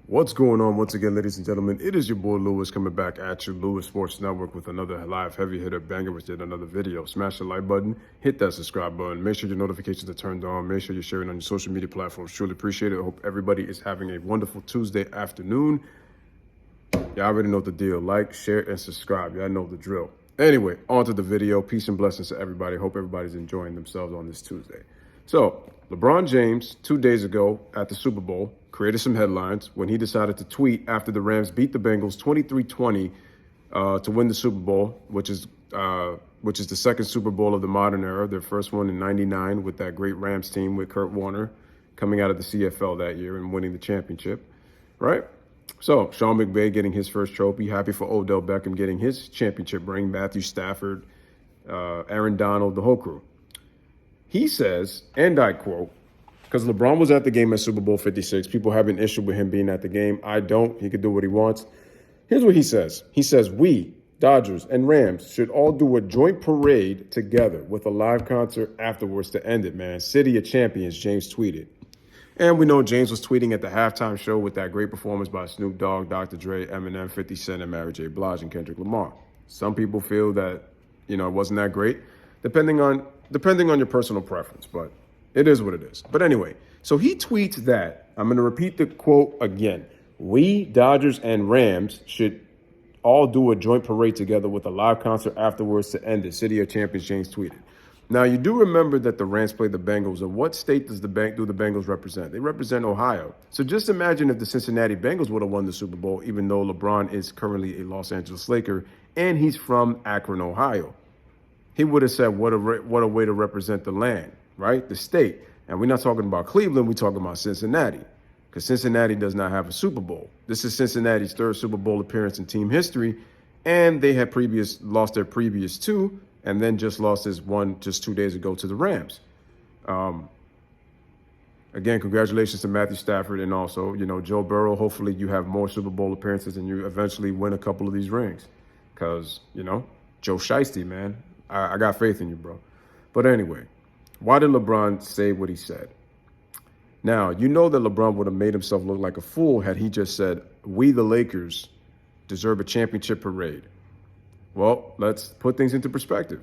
What's going on once again, ladies and gentlemen? It is your boy Louis coming back at you, Louis Sports Network, with another live heavy hitter banger with yet another video. Smash the like button, hit that subscribe button, make sure your notifications are turned on, make sure you're sharing on your social media platforms. Truly appreciate it. I hope everybody is having a wonderful Tuesday afternoon. Y'all already know the deal. Like, share, and subscribe. Y'all know the drill. Anyway, on to the video. Peace and blessings to everybody. Hope everybody's enjoying themselves on this Tuesday. So, LeBron James, 2 days ago at the Super Bowl, created some headlines when he decided to tweet after the Rams beat the Bengals 23-20 to win the Super Bowl, which is the second Super Bowl of the modern era, their first one in '99 with that great Rams team with Kurt Warner coming out of the CFL that year and winning the championship, right? So Sean McVay getting his first trophy, happy for Odell Beckham getting his championship ring, Matthew Stafford, Aaron Donald, the whole crew. He says, and I quote, because LeBron was at the game at Super Bowl 56. People have an issue with him being at the game. I don't. He could do what he wants. Here's what he says. He says, we, Dodgers and Rams, should all do a joint parade together with a live concert afterwards to end it, man. City of Champions, James tweeted. And we know James was tweeting at the halftime show with that great performance by Snoop Dogg, Dr. Dre, Eminem, 50 Cent, and Mary J. Blige and Kendrick Lamar. Some people feel that, it wasn't that great, depending on your personal preference, but it is what it is. But anyway, so he tweets that. I'm going to repeat the quote again. We, Dodgers and Rams, should all do a joint parade together with a live concert afterwards to end it. City of Champions, James tweeted. Now, you do remember that the Rams played the Bengals. And what state do the Bengals represent? They represent Ohio. So just imagine if the Cincinnati Bengals would have won the Super Bowl, even though LeBron is currently a Los Angeles Laker, and he's from Akron, Ohio. He would have said, what a way to represent the land, right? The state. And we're not talking about Cleveland. We're talking about Cincinnati, because Cincinnati does not have a Super Bowl. This is Cincinnati's third Super Bowl appearance in team history, and they had lost their previous two, and then just lost this one just 2 days ago to the Rams. Again, congratulations to Matthew Stafford, and also, Joe Burrow. Hopefully you have more Super Bowl appearances and you eventually win a couple of these rings, because, Joe Shiesty, man. I got faith in you, bro. But anyway, why did LeBron say what he said? Now, you know that LeBron would have made himself look like a fool had he just said, we, the Lakers, deserve a championship parade. Well, let's put things into perspective.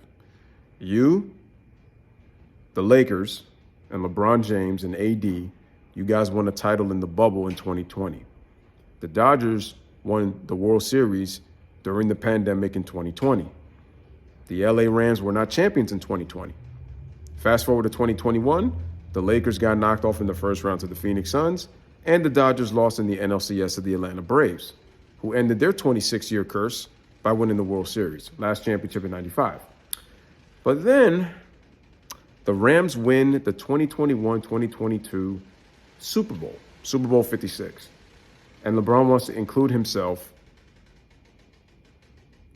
You, the Lakers, and LeBron James and AD, you guys won a title in the bubble in 2020. The Dodgers won the World Series during the pandemic in 2020. The LA Rams were not champions in 2020. Fast forward to 2021, the Lakers got knocked off in the first round to the Phoenix Suns, and the Dodgers lost in the NLCS to the Atlanta Braves, who ended their 26-year curse by winning the World Series, last championship in '95. But then the Rams win the 2021-2022 Super Bowl, Super Bowl 56. And LeBron wants to include himself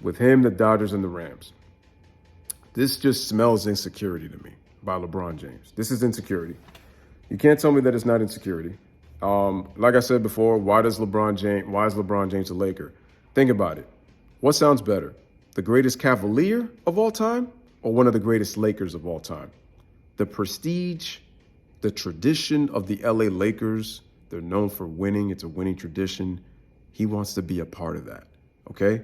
with him, the Dodgers, and the Rams. This just smells insecurity to me by LeBron James. This is insecurity. You can't tell me that it's not insecurity. Like I said before, why is LeBron James a Laker? Think about it. What sounds better? The greatest Cavalier of all time or one of the greatest Lakers of all time? The prestige, the tradition of the LA Lakers, they're known for winning. It's a winning tradition. He wants to be a part of that, okay?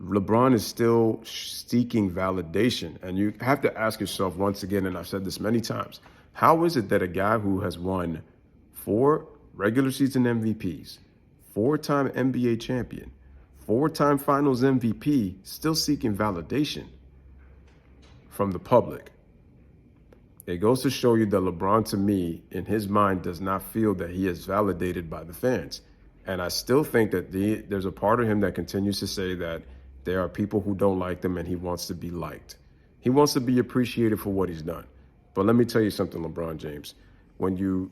LeBron is still seeking validation. And you have to ask yourself once again, and I've said this many times, how is it that a guy who has won 4 regular season MVPs, 4-time NBA champion, 4-time finals MVP, still seeking validation from the public? It goes to show you that LeBron, to me, in his mind, does not feel that he is validated by the fans. And I still think that there's a part of him that continues to say that there are people who don't like them and he wants to be liked. He wants to be appreciated for what he's done. But let me tell you something, LeBron James. When you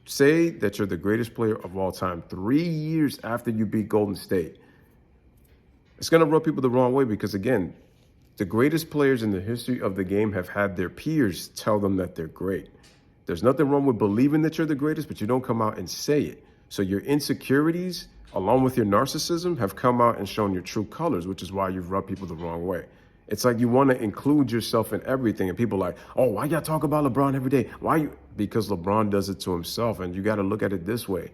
say that you're the greatest player of all time 3 years after you beat Golden State, it's going to rub people the wrong way because, again, the greatest players in the history of the game have had their peers tell them that they're great. There's nothing wrong with believing that you're the greatest, but you don't come out and say it. So your insecurities, along with your narcissism, have come out and shown your true colors, which is why you've rubbed people the wrong way. It's like you want to include yourself in everything. And people are like, oh, why y'all talk about LeBron every day? Why you? Because LeBron does it to himself. And you got to look at it this way.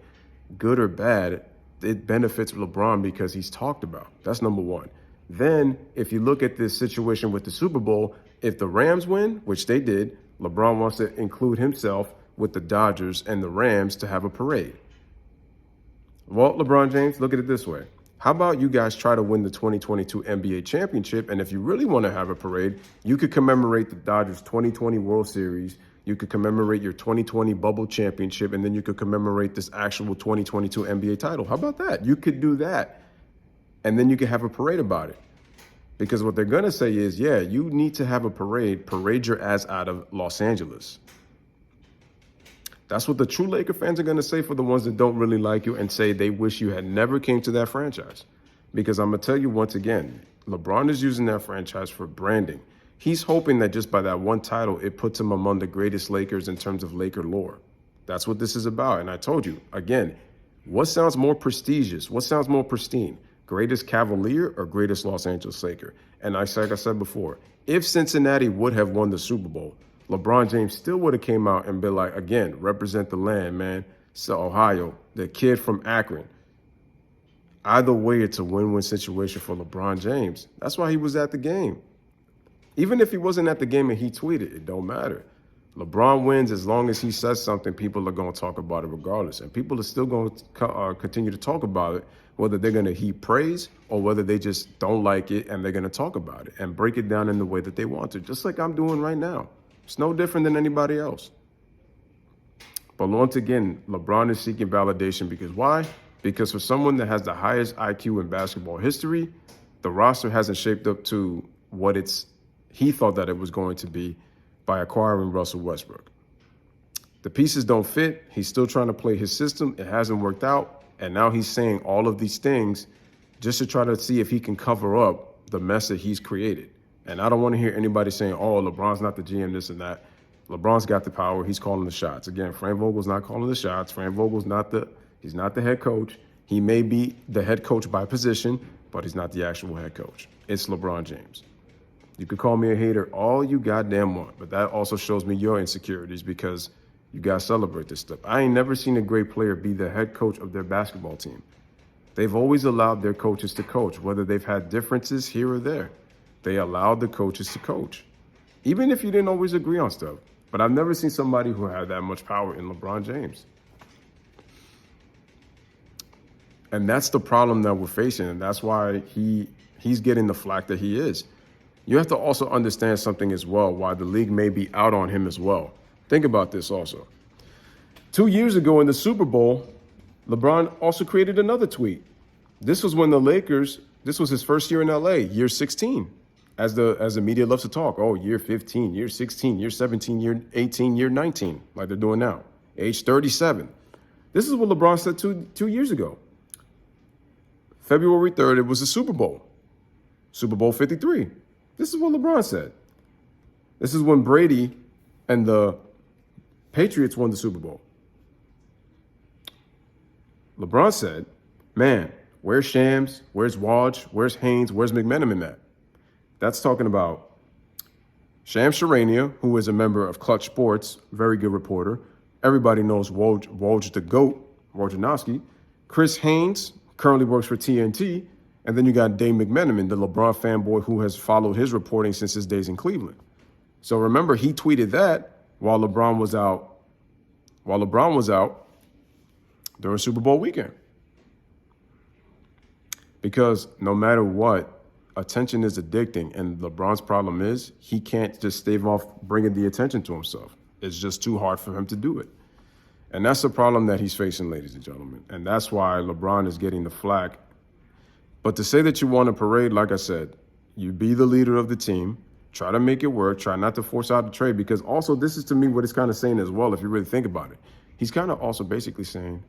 good or bad, it benefits LeBron because he's talked about. That's number one. Then, if you look at this situation with the Super Bowl, if the Rams win, which they did, LeBron wants to include himself with the Dodgers and the Rams to have a parade. Well, LeBron James, look at it this way. How about you guys try to win the 2022 NBA championship? And if you really want to have a parade, you could commemorate the Dodgers 2020 World Series. You could commemorate your 2020 bubble championship, and then you could commemorate this actual 2022 NBA title. How about that? You could do that. And then you could have a parade about it. Because what they're going to say is, yeah, you need to have a parade. Parade your ass out of Los Angeles. That's what the true Laker fans are going to say for the ones that don't really like you and say they wish you had never came to that franchise. Because I'm going to tell you once again, LeBron is using that franchise for branding. He's hoping that just by that one title, it puts him among the greatest Lakers in terms of Laker lore. That's what this is about. And I told you, again, what sounds more prestigious? What sounds more pristine? Greatest Cavalier or greatest Los Angeles Laker? And like I said before, if Cincinnati would have won the Super Bowl, LeBron James still would have came out and been like, again, represent the land, man. So Ohio, the kid from Akron. Either way, it's a win-win situation for LeBron James. That's why he was at the game. Even if he wasn't at the game and he tweeted, it don't matter. LeBron wins as long as he says something, people are going to talk about it regardless. And people are still going to continue to talk about it, whether they're going to heap praise or whether they just don't like it and they're going to talk about it and break it down in the way that they want to, just like I'm doing right now. It's no different than anybody else. But once again, LeBron is seeking validation because why? Because for someone that has the highest IQ in basketball history, the roster hasn't shaped up to what he thought that it was going to be by acquiring Russell Westbrook. The pieces don't fit. He's still trying to play his system. It hasn't worked out. And now he's saying all of these things just to try to see if he can cover up the mess that he's created. And I don't want to hear anybody saying, oh, LeBron's not the GM, this and that. LeBron's got the power. He's calling the shots. Again, Frank Vogel's not calling the shots. Frank Vogel's he's not the head coach. He may be the head coach by position, but he's not the actual head coach. It's LeBron James. You could call me a hater all you goddamn want, but that also shows me your insecurities because you guys celebrate this stuff. I ain't never seen a great player be the head coach of their basketball team. They've always allowed their coaches to coach, whether they've had differences here or there. They allowed the coaches to coach, even if you didn't always agree on stuff. But I've never seen somebody who had that much power in LeBron James. And that's the problem that we're facing, and that's why he's getting the flack that he is. You have to also understand something as well, why the league may be out on him as well. Think about this also. 2 years ago in the Super Bowl, LeBron also created another tweet. This was when the Lakers, this was his first year in LA, year 16. As the media loves to talk, oh, year 15, year 16, year 17, year 18, year 19, like they're doing now, age 37. This is what LeBron said two years ago. February 3rd, it was the Super Bowl. Super Bowl 53. This is what LeBron said. This is when Brady and the Patriots won the Super Bowl. LeBron said, man, where's Shams? Where's Woj? Where's Haynes? Where's McMenamin at? That's talking about Shams Charania, who is a member of Clutch Sports, very good reporter. Everybody knows Woj the GOAT, Wojnarowski. Chris Haynes currently works for TNT. And then you got Dave McMenamin, the LeBron fanboy who has followed his reporting since his days in Cleveland. So remember, he tweeted that while LeBron was out during Super Bowl weekend. Because no matter what, attention is addicting. And LeBron's problem is he can't just stave off bringing the attention to himself. It's just too hard for him to do it. And that's the problem that he's facing, ladies and gentlemen. And that's why LeBron is getting the flack. But to say that you want a parade, like I said, you be the leader of the team, try to make it work, try not to force out the trade, because also this is to me what it's kind of saying as well, if you really think about it. He's kind of also basically saying,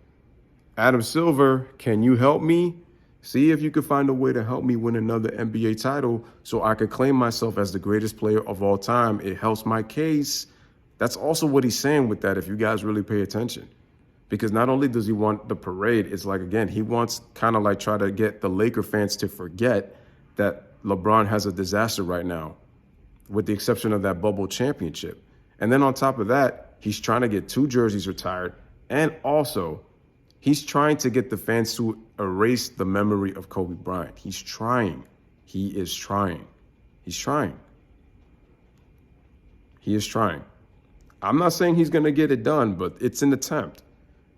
Adam Silver, can you help me? See if you could find a way to help me win another NBA title so I could claim myself as the greatest player of all time. It helps my case. That's also what he's saying with that, if you guys really pay attention. Because not only does he want the parade, it's like, again, he wants kind of like try to get the Laker fans to forget that LeBron has a disaster right now, with the exception of that bubble championship. And then on top of that, he's trying to get 2 jerseys retired. And also, He's trying to get the fans to erase the memory of Kobe Bryant. He's trying. He is trying. He's trying. He is trying. I'm not saying he's going to get it done, but it's an attempt.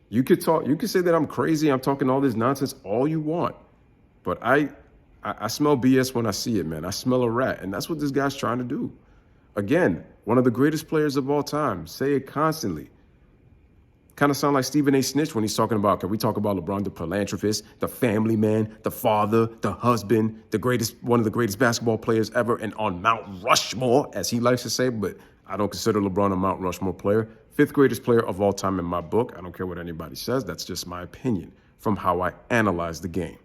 You could say that I'm crazy, I'm talking all this nonsense, all you want. But I smell BS when I see it, man. I smell a rat, and that's what this guy's trying to do. Again, one of the greatest players of all time. Say it constantly. Kind of sound like Stephen A. Snitch when he's talking about, can we talk about LeBron, the philanthropist, the family man, the father, the husband, one of the greatest basketball players ever, and on Mount Rushmore, as he likes to say, but I don't consider LeBron a Mount Rushmore player. 5th greatest player of all time in my book. I don't care what anybody says. That's just my opinion from how I analyze the game.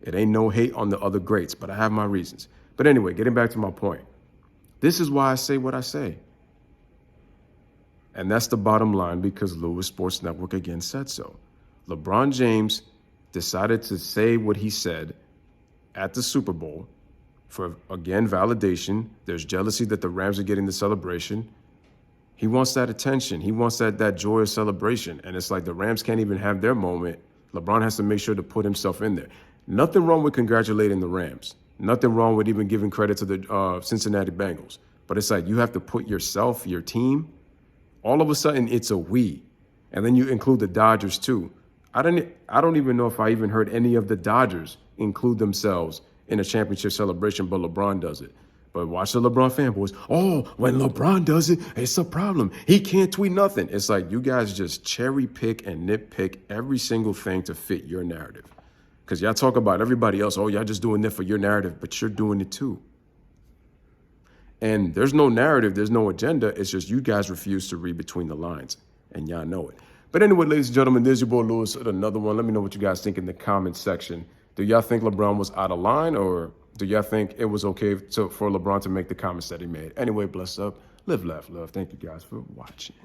It ain't no hate on the other greats, but I have my reasons. But anyway, getting back to my point. This is why I say what I say. And that's the bottom line, because Louis Sports Network again said so. LeBron James decided to say what he said at the Super Bowl for, again, validation. There's jealousy that the Rams are getting the celebration. He wants that attention. He wants that joyous celebration. And it's like the Rams can't even have their moment. LeBron has to make sure to put himself in there. Nothing wrong with congratulating the Rams. Nothing wrong with even giving credit to the Cincinnati Bengals. But it's like you have to put yourself, your team. All of a sudden, it's a we. And then you include the Dodgers, too. I don't even know if I even heard any of the Dodgers include themselves in a championship celebration, but LeBron does it. But watch the LeBron fanboys. Oh, when LeBron does it, it's a problem. He can't tweet nothing. It's like you guys just cherry pick and nitpick every single thing to fit your narrative. Because y'all talk about everybody else. Oh, y'all just doing that for your narrative, but you're doing it too. And there's no narrative, there's no agenda. It's just you guys refuse to read between the lines, and y'all know it. But anyway, ladies and gentlemen, there's your boy Louis with another one. Let me know what you guys think in the comments section. Do y'all think LeBron was out of line, or do y'all think it was okay for LeBron to make the comments that he made? Anyway, bless up, live, laugh, love. Thank you guys for watching.